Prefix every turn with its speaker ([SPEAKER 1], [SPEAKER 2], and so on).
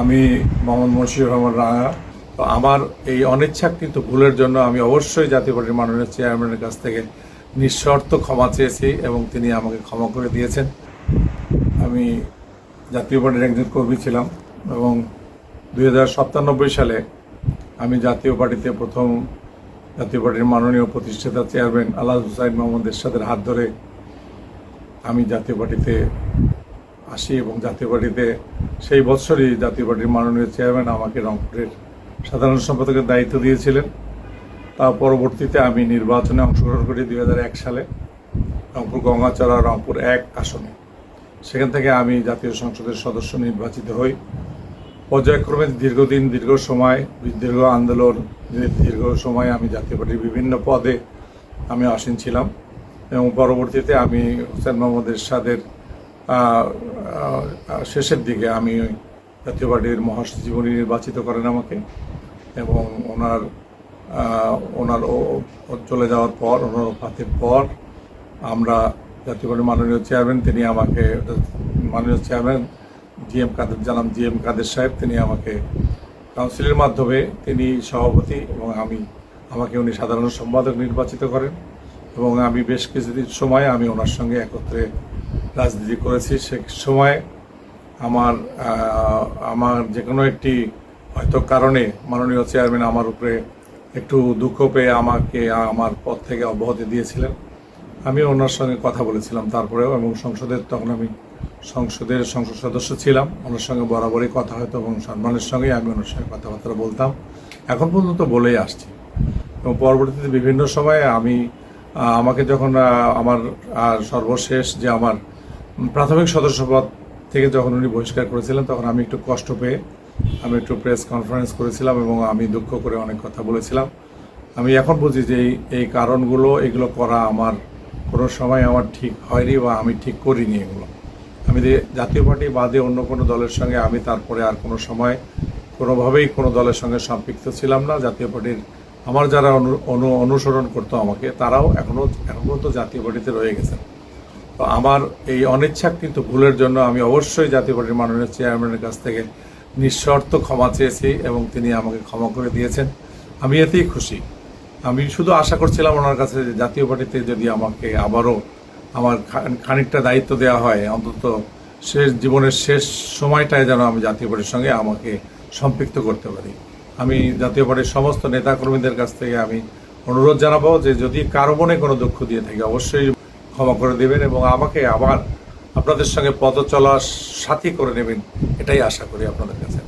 [SPEAKER 1] আমি মোহাম্মদ মশিউর রহমান রাঙা। তো আমার এই অনিচ্ছাকৃত ভুলের জন্য আমি অবশ্যই জাতীয় পার্টির মাননীয় চেয়ারম্যানের কাছ থেকে নিঃশর্ত ক্ষমা চেয়েছি এবং তিনি আমাকে ক্ষমা করে দিয়েছেন। আমি জাতীয় পার্টির একজন কর্মী ছিলাম এবং 2097 সালে আমি জাতীয় পার্টিতে প্রথম জাতীয় পার্টির মাননীয় প্রতিষ্ঠাতা চেয়ারম্যান আলহাজ হুসাইন মোহাম্মদ এরশাদের হাত ধরে আমি জাতীয় পার্টিতে আসি এবং জাতীয় পার্টিতে সেই বছরই জাতীয় পার্টির মাননীয় চেয়ারম্যান আমাকে রংপুরের সাধারণ সম্পাদকের দায়িত্ব দিয়েছিলেন। তার পরবর্তীতে আমি নির্বাচনে অংশগ্রহণ করি 2001 সালে রংপুর গঙ্গাচড়া রংপুর 1 আসনে। সেখান থেকে আমি জাতীয় সংসদের সদস্য নির্বাচিত হই। পর্যায়ক্রমে দীর্ঘ সময় দীর্ঘ আন্দোলন দীর্ঘ সময় আমি জাতীয় পার্টির বিভিন্ন পদে আমি আসীন ছিলাম এবং পরবর্তীতে আমি হুসেন মোহাম্মদ এরশাদের শেষের দিকে আমি জাতীয় পার্টির মহাসচিব নির্বাচিত করেন আমাকে এবং ওনার চলে যাওয়ার পর ওনার পাতের পর আমরা জাতীয় পার্টির মাননীয় চেয়ারম্যান তিনি আমাকে মাননীয় চেয়ারম্যান জিএম কাদের সাহেব তিনি আমাকে কাউন্সিলের মাধ্যমে তিনি সভাপতি এবং আমাকে উনি সাধারণ সম্পাদক নির্বাচিত করেন এবং আমি বেশ কিছুদিন সময় আমি ওনার সঙ্গে একত্রে রাজনীতি করেছি। সে সময় আমার যে কোনো একটি হয়তো কারণে মাননীয় চেয়ারম্যান আমার উপরে একটু দুঃখ পেয়ে আমাকে আমার পদ থেকে অব্যাহতি দিয়েছিলেন। আমি ওনার সঙ্গে কথা বলেছিলাম তারপরেও এবং তখন আমি সংসদ সদস্য ছিলাম। ওনার সঙ্গে বরাবরই কথা হতো এবং সম্মানের সঙ্গেই আমি ওনার সঙ্গে কথাবার্তা বলতাম, এখন পর্যন্ত বলেই আসছি। এবং পরবর্তীতে বিভিন্ন সময়ে আমাকে যখন আমার সর্বশেষ যে আমার প্রাথমিক সদস্যপদ থেকে যখন উনি বহিষ্কার করেছিলেন তখন আমি একটু কষ্ট পেয়ে আমি একটু প্রেস কনফারেন্স করেছিলাম এবং আমি দুঃখ করে অনেক কথা বলেছিলাম। আমি এখন বুঝি যে এই কারণগুলো এগুলো করা আমার কোনো সময় আমার ঠিক হয়নি বা আমি ঠিক করিনি। এগুলো আমি জাতীয় পার্টি বাদে অন্য কোনো দলের সঙ্গে আমি তারপরে আর কোনো সময় কোনোভাবেই কোনো দলের সঙ্গে সম্পৃক্ত ছিলাম না। জাতীয় পার্টির আমার যারা অনুসরণ করতো আমাকে তারাও এখন পর্যন্ত জাতীয় পার্টিতে রয়ে গেছেন। তো আমার এই অনিচ্ছাকৃত ভুলের জন্য আমি অবশ্যই জাতীয় পার্টির মাননীয় চেয়ারম্যানের কাছ থেকে নিঃশর্ত ক্ষমা চেয়েছি এবং তিনি আমাকে ক্ষমা করে দিয়েছেন। আমি এতেই খুশি। আমি শুধু আশা করছিলাম ওনার কাছে যে জাতীয় পার্টিতে যদি আমাকে আবারও আমার খানিকটা দায়িত্ব দেওয়া হয়, অন্তত জীবনের শেষ সময়টায় যেন আমি জাতীয় পার্টির সঙ্গে আমাকে সম্পৃক্ত করতে পারি। আমি জাতীয় পার্টির সমস্ত নেতাকর্মীদের কাছ থেকে আমি অনুরোধ জানাবো যে যদি কারো মনে কোনো দুঃখ দিয়ে থাকে অবশ্যই ক্ষমা করে দেবেন এবং আমাকে আবার আপনাদের সঙ্গে পথ চলার সাথী করে নেবেন, এটাই আশা করি আপনাদের কাছে।